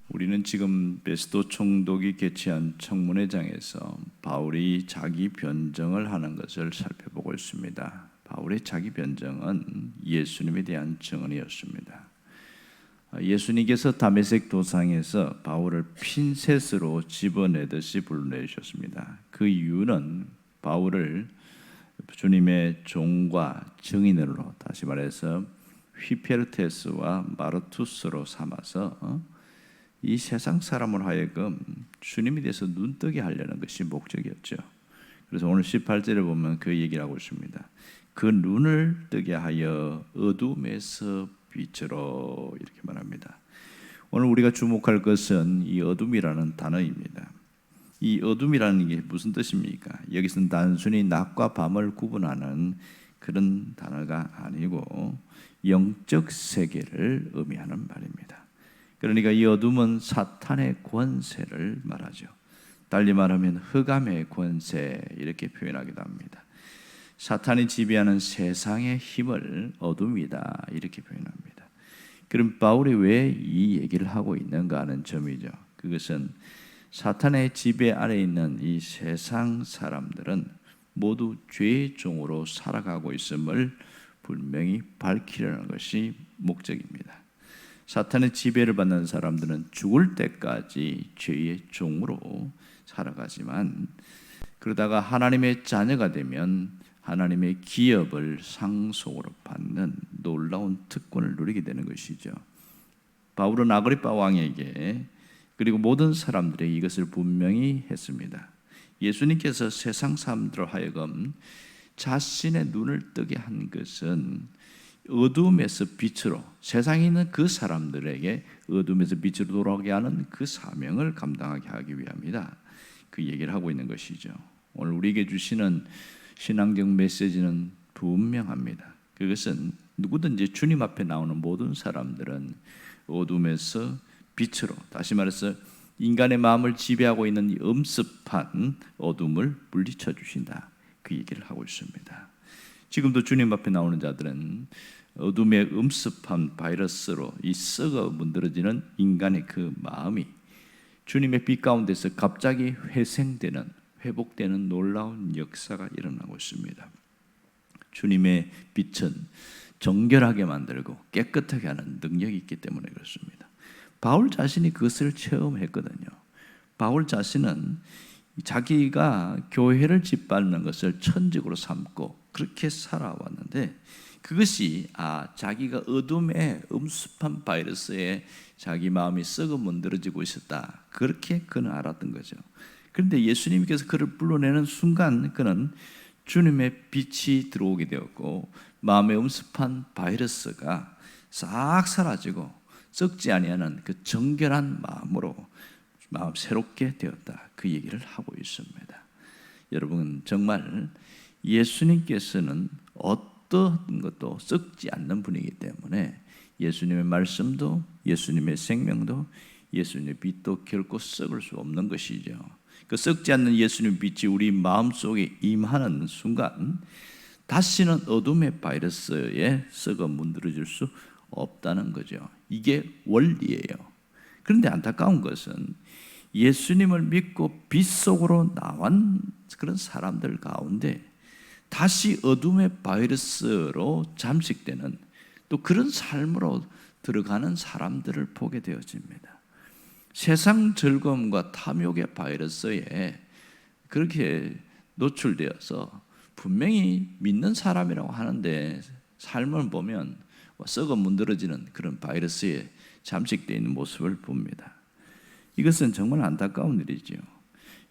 우리는 지금 베스도 총독이 개최한 청문회장에서 바울이 자기 변정을 하는 것을 살펴보고 있습니다. 바울의 자기 변정은 예수님에 대한 증언이었습니다. 예수님께서 다메섹 도상에서 바울을 핀셋으로 집어내듯이 불러내셨습니다. 그 이유는 바울을 주님의 종과 증인으로, 다시 말해서 휘페르테스와 마르투스로 삼아서 이 세상 사람을 하여금 주님에 대해서 눈뜨게 하려는 것이 목적이었죠. 그래서 오늘 18절에 보면 그 얘기를 하고 있습니다. 그 눈을 뜨게 하여 어둠에서 빛으로, 이렇게 말합니다. 오늘 우리가 주목할 것은 이 어둠이라는 단어입니다. 이 어둠이라는 게 무슨 뜻입니까? 여기서는 단순히 낮과 밤을 구분하는 그런 단어가 아니고 영적 세계를 의미하는 말입니다. 그러니까 이 어둠은 사탄의 권세를 말하죠. 달리 말하면 흑암의 권세, 이렇게 표현하기도 합니다. 사탄이 지배하는 세상의 힘을 어둠이다, 이렇게 표현합니다. 그럼 바울이 왜 이 얘기를 하고 있는가 하는 점이죠. 그것은 사탄의 지배 아래 있는 이 세상 사람들은 모두 죄의 종으로 살아가고 있음을 분명히 밝히려는 것이 목적입니다. 사탄의 지배를 받는 사람들은 죽을 때까지 죄의 종으로 살아가지만, 그러다가 하나님의 자녀가 되면 하나님의 기업을 상속으로 받는 놀라운 특권을 누리게 되는 것이죠. 바울은 아그리파 왕에게, 그리고 모든 사람들에게 이것을 분명히 했습니다. 예수님께서 세상 사람들로 하여금 자신의 눈을 뜨게 한 것은 어둠에서 빛으로, 세상에 있는 그 사람들에게 어둠에서 빛으로 돌아오게 하는 그 사명을 감당하게 하기 위함이다, 그 얘기를 하고 있는 것이죠. 오늘 우리에게 주시는 신앙적 메시지는 분명합니다. 그것은 누구든지 주님 앞에 나오는 모든 사람들은 어둠에서 빛으로, 다시 말해서 인간의 마음을 지배하고 있는 이 엄습한 어둠을 물리쳐 주신다, 그 얘기를 하고 있습니다. 지금도 주님 앞에 나오는 자들은 어둠의 엄습한 바이러스로 이 썩어 문드러지는 인간의 그 마음이 주님의 빛 가운데서 갑자기 회생되는, 회복되는 놀라운 역사가 일어나고 있습니다. 주님의 빛은 정결하게 만들고 깨끗하게 하는 능력이 있기 때문에 그렇습니다. 바울 자신이 그것을 체험했거든요. 바울 자신은 자기가 교회를 짓밟는 것을 천직으로 삼고 그렇게 살아왔는데, 그것이 자기가 어둠의 엄습한 바이러스에 자기 마음이 썩어 문드러지고 있었다, 그렇게 그는 알았던 거죠. 그런데 예수님께서 그를 불러내는 순간 그는 주님의 빛이 들어오게 되었고 마음의 엄습한 바이러스가 싹 사라지고 썩지 아니하는 그 정결한 마음으로 마음 새롭게 되었다, 그 얘기를 하고 있습니다. 여러분, 정말 예수님께서는 어떤 것도 썩지 않는 분이기 때문에 예수님의 말씀도, 예수님의 생명도, 예수님의 빛도 결코 썩을 수 없는 것이죠. 그 썩지 않는 예수님의 빛이 우리 마음속에 임하는 순간 다시는 어둠의 바이러스에 썩어 문드러질 수 없다는 거죠. 이게 원리예요. 그런데 안타까운 것은 예수님을 믿고 빛 속으로 나온 그런 사람들 가운데 다시 어둠의 바이러스로 잠식되는, 또 그런 삶으로 들어가는 사람들을 보게 되어집니다. 세상 즐거움과 탐욕의 바이러스에 그렇게 노출되어서 분명히 믿는 사람이라고 하는데 삶을 보면 썩어 문드러지는 그런 바이러스에 잠식되어 있는 모습을 봅니다. 이것은 정말 안타까운 일이죠.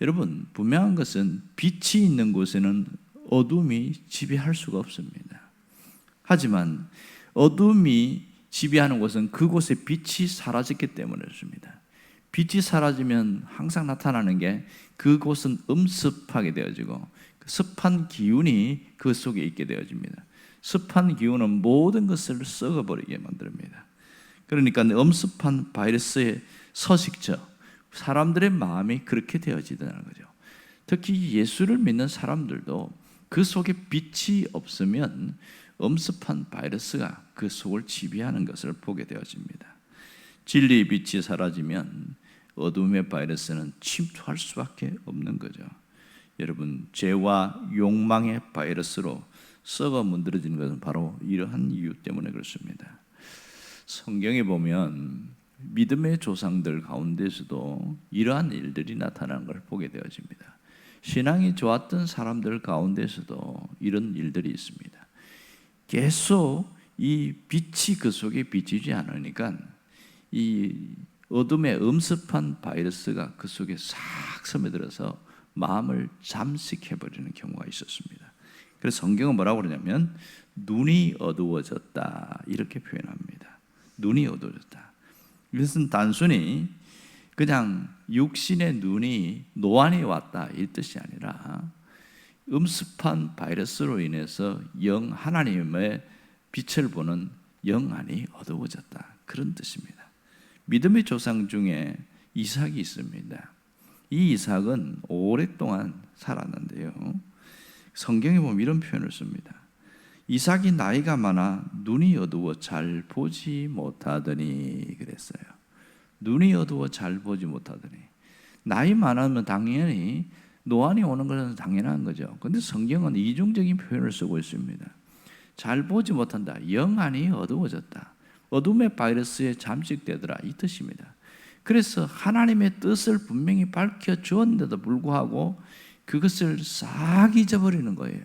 여러분, 분명한 것은 빛이 있는 곳에는 어둠이 지배할 수가 없습니다. 하지만 어둠이 지배하는 곳은 그곳에 빛이 사라졌기 때문에 그렇습니다. 빛이 사라지면 항상 나타나는 게 그곳은 엄습하게 되어지고 습한 기운이 그 속에 있게 되어집니다. 습한 기운은 모든 것을 썩어버리게 만듭니다. 그러니까 엄습한 바이러스의 서식처, 사람들의 마음이 그렇게 되어지다는 거죠. 특히 예수를 믿는 사람들도 그 속에 빛이 없으면 엄습한 바이러스가 그 속을 지배하는 것을 보게 되어집니다. 진리의 빛이 사라지면 어둠의 바이러스는 침투할 수밖에 없는 거죠. 여러분, 죄와 욕망의 바이러스로 썩어 문드러지는 것은 바로 이러한 이유 때문에 그렇습니다. 성경에 보면 믿음의 조상들 가운데서도 이러한 일들이 나타나는 걸 보게 되어집니다. 신앙이 좋았던 사람들 가운데서도 이런 일들이 있습니다. 계속 이 빛이 그 속에 비치지 않으니까 이 어둠의 엄습한 바이러스가 그 속에 싹 스며들어서 마음을 잠식해버리는 경우가 있었습니다. 그래서 성경은 뭐라고 그러냐면 눈이 어두워졌다 이렇게 표현합니다. 눈이 어두워졌다. 이것은 단순히 그냥 육신의 눈이 노안이 왔다 이 뜻이 아니라 음습한 바이러스로 인해서 영 하나님의 빛을 보는 영안이 어두워졌다 그런 뜻입니다. 믿음의 조상 중에 이삭이 있습니다. 이 이삭은 오랫동안 살았는데요, 성경에 보면 이런 표현을 씁니다. 이삭이 나이가 많아 눈이 어두워 잘 보지 못하더니 그랬어요. 눈이 어두워 잘 보지 못하더니. 나이 많으면 당연히 노안이 오는 것은 당연한 거죠. 그런데 성경은 이중적인 표현을 쓰고 있습니다. 잘 보지 못한다. 영안이 어두워졌다. 어둠의 바이러스에 잠식되더라 이 뜻입니다. 그래서 하나님의 뜻을 분명히 밝혀주었는데도 불구하고 그것을 싹 잊어버리는 거예요.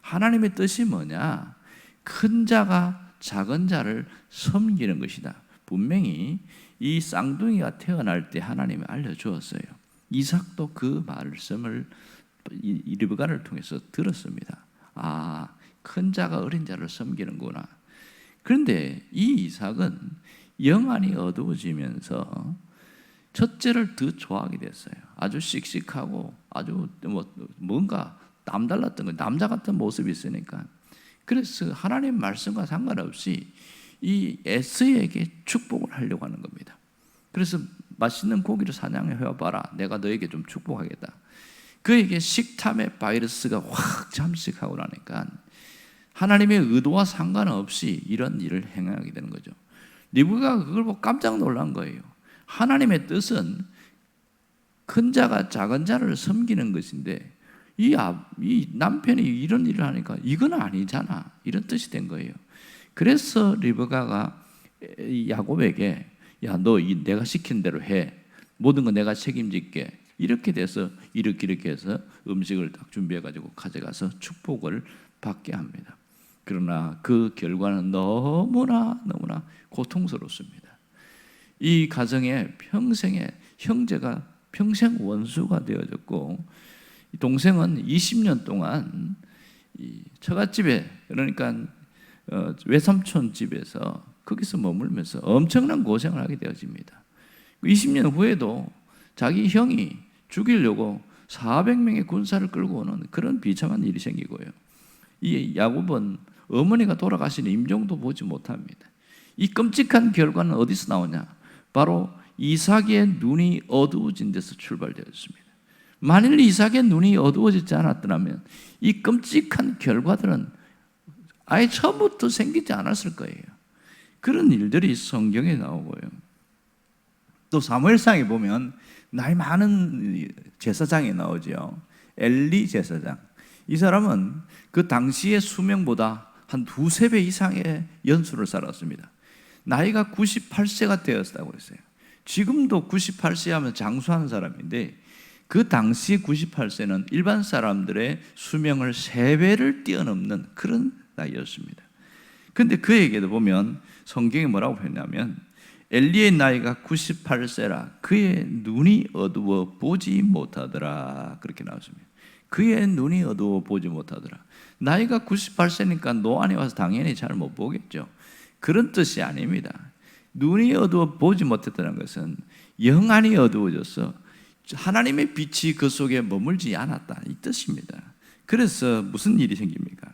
하나님의 뜻이 뭐냐? 큰 자가 작은 자를 섬기는 것이다. 분명히 이 쌍둥이가 태어날 때 하나님이 알려주었어요. 이삭도 그 말씀을 리브가를 통해서 들었습니다. 아, 큰 자가 어린 자를 섬기는구나. 그런데 이 이삭은 영안이 어두워지면서 첫째를 더 좋아하게 됐어요. 아주 씩씩하고 아주 뭔가 남달랐던 거, 남자 같은 모습이 있으니까. 그래서 하나님 말씀과 상관없이 이 에서에게 축복을 하려고 하는 겁니다. 그래서 맛있는 고기를 사냥해 봐라. 내가 너에게 좀 축복하겠다. 그에게 식탐의 바이러스가 확 잠식하고 나니까 하나님의 의도와 상관없이 이런 일을 행하게 되는 거죠. 리브가가 그걸 보고 깜짝 놀란 거예요. 하나님의 뜻은 큰 자가 작은 자를 섬기는 것인데 이 남편이 이런 일을 하니까 이건 아니잖아 이런 뜻이 된 거예요. 그래서 리브가가 야곱에게 야, 너 내가 시킨 대로 해. 모든 거 내가 책임질게. 이렇게 돼서 이렇게 해서 음식을 딱 준비해가지고 가져가서 축복을 받게 합니다. 그러나 그 결과는 너무나 고통스럽습니다. 이 가정에 평생에 형제가 평생 원수가 되어졌고 동생은 20년 동안 이 처갓집에 그러니까 외삼촌 집에서 거기서 머물면서 엄청난 고생을 하게 되어집니다. 20년 후에도 자기 형이 죽이려고 400명의 군사를 끌고 오는 그런 비참한 일이 생기고요. 이 야곱은 어머니가 돌아가신 임종도 보지 못합니다. 이 끔찍한 결과는 어디서 나오냐? 바로 이삭의 눈이 어두워진 데서 출발되었습니다. 만일 이삭의 눈이 어두워지지 않았더라면 이 끔찍한 결과들은 아예 처음부터 생기지 않았을 거예요. 그런 일들이 성경에 나오고요. 또 사무엘상에 보면 나이 많은 제사장이 나오죠. 엘리 제사장. 이 사람은 그 당시의 수명보다 한 두세 배 이상의 연수를 살았습니다. 나이가 98세가 되었다고 했어요. 지금도 98세 하면 장수하는 사람인데 그 당시 98세는 일반 사람들의 수명을 3배를 뛰어넘는 그런 나이였습니다. 그런데 그에게도 보면 성경이 뭐라고 했냐면 엘리의 나이가 98세라 그의 눈이 어두워 보지 못하더라 그렇게 나왔습니다. 그의 눈이 어두워 보지 못하더라. 나이가 98세니까 노안이 와서 당연히 잘 못 보겠죠. 그런 뜻이 아닙니다. 눈이 어두워 보지 못했다는 것은 영안이 어두워져서 하나님의 빛이 그 속에 머물지 않았다 이 뜻입니다. 그래서 무슨 일이 생깁니까?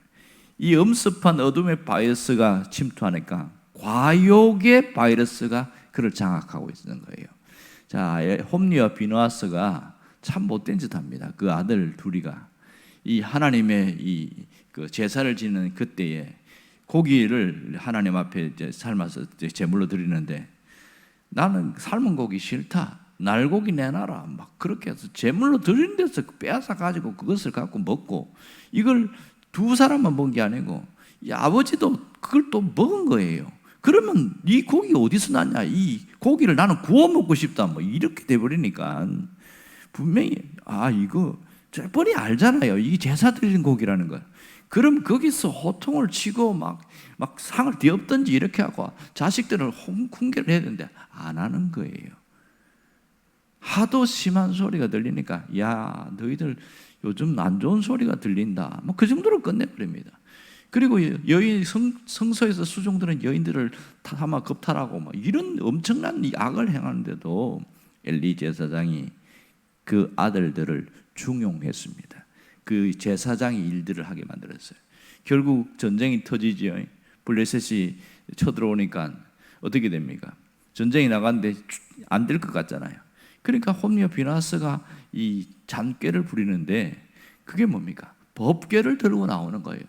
이 엄습한 어둠의 바이러스가 침투하니까 과욕의 바이러스가 그를 장악하고 있는 거예요. 자, 홈리와 비누아스가 참 못된 짓 합니다. 그 아들 둘이가 이 하나님의 그 제사를 지는 그때에 고기를 하나님 앞에 이제 삶아서 제물로 드리는데 나는 삶은 고기 싫다. 날고기 내놔라. 막 그렇게 해서 제물로 드리는 데서 빼앗아 가지고 그것을 갖고 먹고, 이걸 두 사람만 먹은 게 아니고 이 아버지도 그걸 또 먹은 거예요. 그러면 이 고기 어디서 났냐? 이 고기를 나는 구워 먹고 싶다. 뭐 이렇게 돼버리니까 분명히 이거 뻔히 알잖아요. 이게 제사 드리는 고기라는 거. 그럼 거기서 호통을 치고 막 상을 뒤엎든지 이렇게 하고 자식들을 훈계를 해야 되는데 안 하는 거예요. 하도 심한 소리가 들리니까 야, 너희들 요즘 안 좋은 소리가 들린다. 뭐 그 정도로 끝내버립니다. 그리고 여인 성소에서 수종들은 여인들을 아마 겁탈하고 뭐 이런 엄청난 악을 행하는데도 엘리 제사장이 그 아들들을 중용했습니다. 그 제사장이 일들을 하게 만들었어요. 결국 전쟁이 터지죠. 블레셋이 쳐들어오니까 어떻게 됩니까? 전쟁이 나갔는데 안 될 것 같잖아요. 그러니까 홈리와 비나스가 이 잔꾀를 부리는데 그게 뭡니까? 법궤를 들고 나오는 거예요.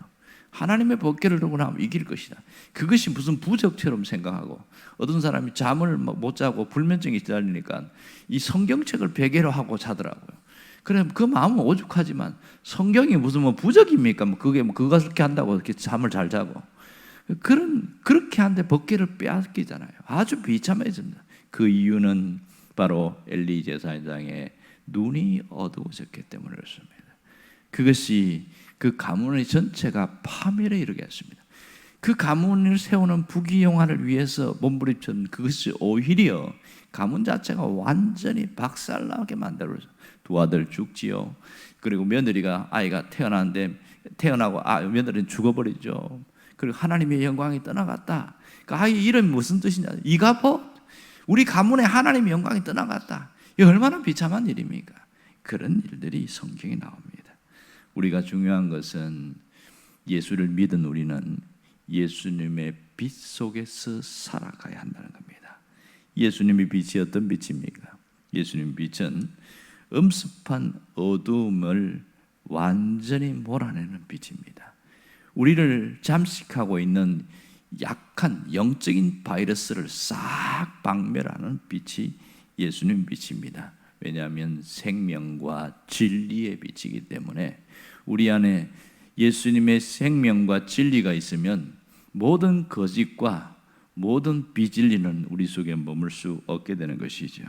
하나님의 법궤를 들고 나오면 이길 것이다. 그것이 무슨 부적처럼 생각하고, 어떤 사람이 잠을 못 자고 불면증이 시달리니까 이 성경책을 베개로 하고 자더라고요. 그래, 그 마음은 오죽하지만 성경이 무슨 부적입니까? 그게 그렇게 한다고 이렇게 잠을 잘 자고. 그렇게 하는데 법궤를 빼앗기잖아요. 아주 비참해집니다. 그 이유는 바로 엘리 제사장의 눈이 어두워졌기 때문에 그렇습니다. 그것이 그 가문의 전체가 파멸에 이르게 했습니다. 그 가문을 세우는 부귀영화를 위해서 몸부림쳤던 그것이 오히려 가문 자체가 완전히 박살나게 만들어서 두 아들 죽지요. 그리고 며느리가 아이가 태어나고 며느리는 죽어버리죠. 그리고 하나님의 영광이 떠나갔다. 그 아이 이름이 무슨 뜻이냐? 이가봇. 우리 가문에 하나님의 영광이 떠나갔다. 이 얼마나 비참한 일입니까? 그런 일들이 성경에 나옵니다. 우리가 중요한 것은 예수를 믿은 우리는 예수님의 빛 속에서 살아가야 한다는 겁니다. 예수님의 빛이 어떤 빛입니까? 예수님의 빛은 엄습한 어두움을 완전히 몰아내는 빛입니다. 우리를 잠식하고 있는 약한 영적인 바이러스를 싹 박멸하는 빛이 예수님 빛입니다. 왜냐하면 생명과 진리의 빛이기 때문에 우리 안에 예수님의 생명과 진리가 있으면 모든 거짓과 모든 비진리는 우리 속에 머물 수 없게 되는 것이죠.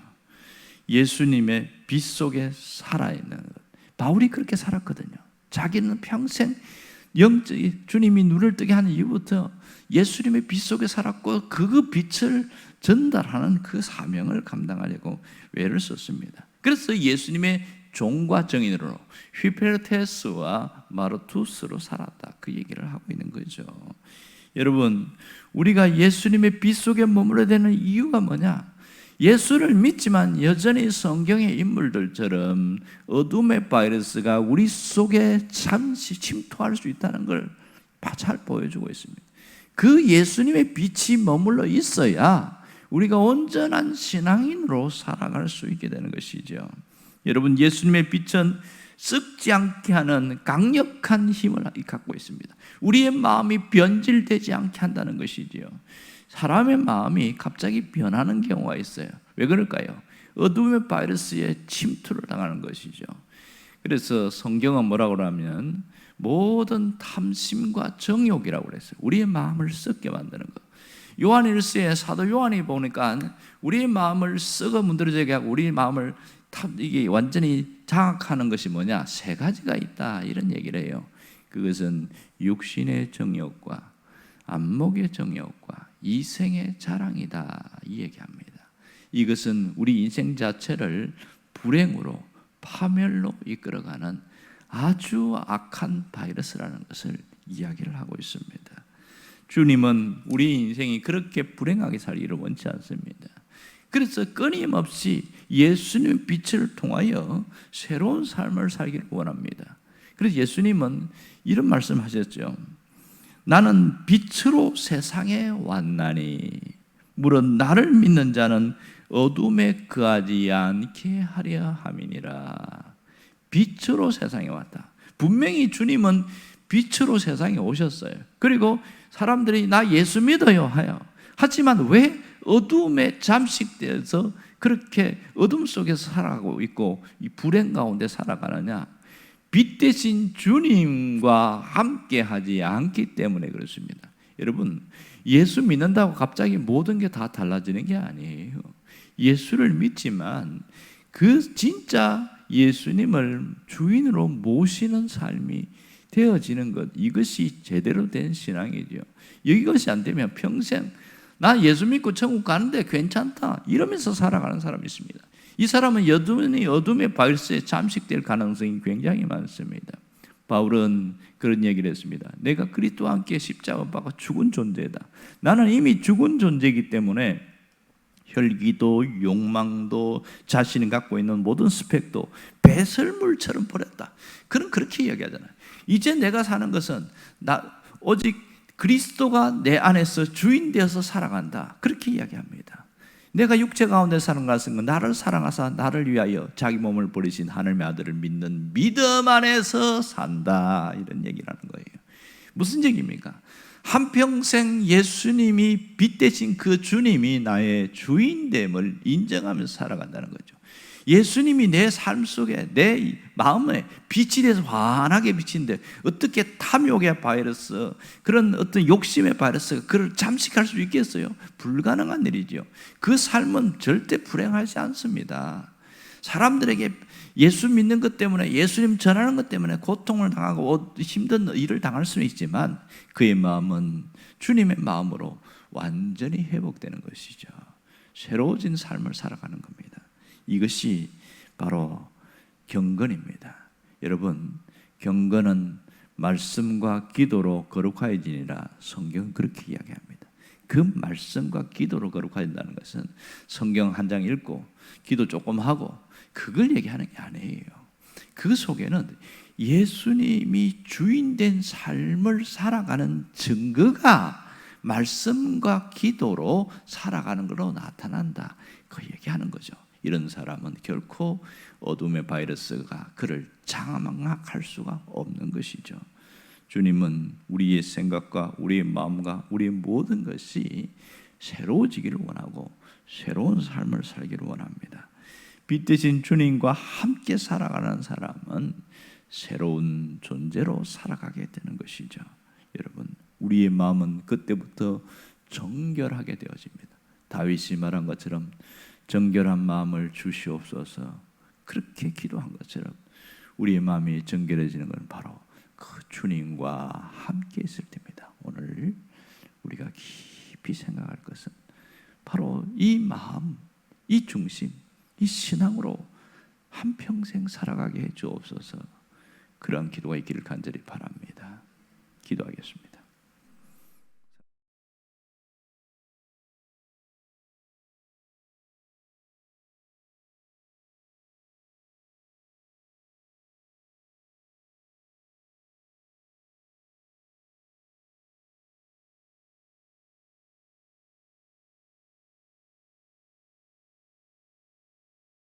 예수님의 빛 속에 살아있는 것. 바울이 그렇게 살았거든요. 자기는 평생 주님이 눈을 뜨게 하는 이후부터 예수님의 빛 속에 살았고 그 빛을 전달하는 그 사명을 감당하려고 외를 썼습니다. 그래서 예수님의 종과 정인으로 휘페르테스와 마르투스로 살았다. 그 얘기를 하고 있는 거죠. 여러분, 우리가 예수님의 빛 속에 머물러야 되는 이유가 뭐냐? 예수를 믿지만 여전히 성경의 인물들처럼 어둠의 바이러스가 우리 속에 잠시 침투할 수 있다는 걸 잘 보여주고 있습니다. 그 예수님의 빛이 머물러 있어야 우리가 온전한 신앙인으로 살아갈 수 있게 되는 것이죠. 여러분, 예수님의 빛은 썩지 않게 하는 강력한 힘을 갖고 있습니다. 우리의 마음이 변질되지 않게 한다는 것이지요. 사람의 마음이 갑자기 변하는 경우가 있어요. 왜 그럴까요? 어둠의 바이러스에 침투를 당하는 것이죠. 그래서 성경은 뭐라고 하면 모든 탐심과 정욕이라고 그랬어요. 우리의 마음을 썩게 만드는 것. 요한일서에 사도 요한이 보니까 우리의 마음을 썩어 문드러지게 하고 우리의 마음을 이게 완전히 장악하는 것이 뭐냐? 세 가지가 있다, 이런 얘기를 해요. 그것은 육신의 정욕과 안목의 정욕과 이생의 자랑이다, 이 얘기합니다. 이것은 우리 인생 자체를 불행으로 파멸로 이끌어가는 아주 악한 바이러스라는 것을 이야기를 하고 있습니다. 주님은 우리 인생이 그렇게 불행하게 살기를 원치 않습니다. 그래서 끊임없이 예수님 빛을 통하여 새로운 삶을 살기를 원합니다. 그래서 예수님은 이런 말씀하셨죠. 나는 빛으로 세상에 왔나니 물론 나를 믿는 자는 어둠에 거하지 않게 하려 함이니라. 빛으로 세상에 왔다. 분명히 주님은 빛으로 세상에 오셨어요. 그리고 사람들이 나 예수 믿어요 하여. 하지만 왜 어둠에 잠식되어서 그렇게 어둠 속에서 살아가고 있고 이 불행 가운데 살아가느냐? 빛 대신 주님과 함께 하지 않기 때문에 그렇습니다. 여러분, 예수 믿는다고 갑자기 모든 게 다 달라지는 게 아니에요. 예수를 믿지만 그 진짜 예수님을 주인으로 모시는 삶이 되어지는 것, 이것이 제대로 된 신앙이죠. 이것이 안 되면 평생 나 예수 믿고 천국 가는데 괜찮다 이러면서 살아가는 사람이 있습니다. 이 사람은 여전히 어둠의 바이러스에 잠식될 가능성이 굉장히 많습니다. 바울은 그런 얘기를 했습니다. 내가 그리스도와 함께 십자가 받고 죽은 존재다. 나는 이미 죽은 존재이기 때문에 혈기도 욕망도 자신이 갖고 있는 모든 스펙도 배설물처럼 버렸다. 그는 그렇게 이야기하잖아요. 이제 내가 사는 것은 오직 그리스도가 내 안에서 주인 되어서 살아간다. 그렇게 이야기합니다. 내가 육체 가운데 사는 것은 나를 사랑하사 나를 위하여 자기 몸을 버리신 하나님의 아들을 믿는 믿음 안에서 산다. 이런 얘기를 하는 거예요. 무슨 얘기입니까? 한평생 예수님이 빛 대신 그 주님이 나의 주인됨을 인정하면서 살아간다는 거죠. 예수님이 내 삶 속에 내 마음에 빛이 돼서 환하게 비치는데 어떻게 탐욕의 바이러스, 그런 어떤 욕심의 바이러스가 그를 잠식할 수 있겠어요? 불가능한 일이죠. 그 삶은 절대 불행하지 않습니다. 사람들에게 예수 믿는 것 때문에, 예수님 전하는 것 때문에 고통을 당하고 힘든 일을 당할 수는 있지만 그의 마음은 주님의 마음으로 완전히 회복되는 것이죠. 새로워진 삶을 살아가는 겁니다. 이것이 바로 경건입니다. 여러분, 경건은 말씀과 기도로 거룩하여지니라 성경은 그렇게 이야기합니다. 그 말씀과 기도로 거룩하여진다는 것은 성경 한 장 읽고 기도 조금 하고 그걸 얘기하는 게 아니에요. 그 속에는 예수님이 주인된 삶을 살아가는 증거가 말씀과 기도로 살아가는 것으로 나타난다. 그 얘기하는 거죠. 이런 사람은 결코 어둠의 바이러스가 그를 장악할 수가 없는 것이죠. 주님은 우리의 생각과 우리의 마음과 우리의 모든 것이 새로워지기를 원하고 새로운 삶을 살기를 원합니다. 빛 대신 주님과 함께 살아가는 사람은 새로운 존재로 살아가게 되는 것이죠. 여러분, 우리의 마음은 그때부터 정결하게 되어집니다. 다윗이 말한 것처럼 정결한 마음을 주시옵소서, 그렇게 기도한 것처럼 우리의 마음이 정결해지는 건 바로 그 주님과 함께 있을 때입니다. 오늘 우리가 깊이 생각할 것은 바로 이 마음, 이 중심, 이 신앙으로 한평생 살아가게 해 주옵소서. 그런 기도가 있기를 간절히 바랍니다. 기도하겠습니다.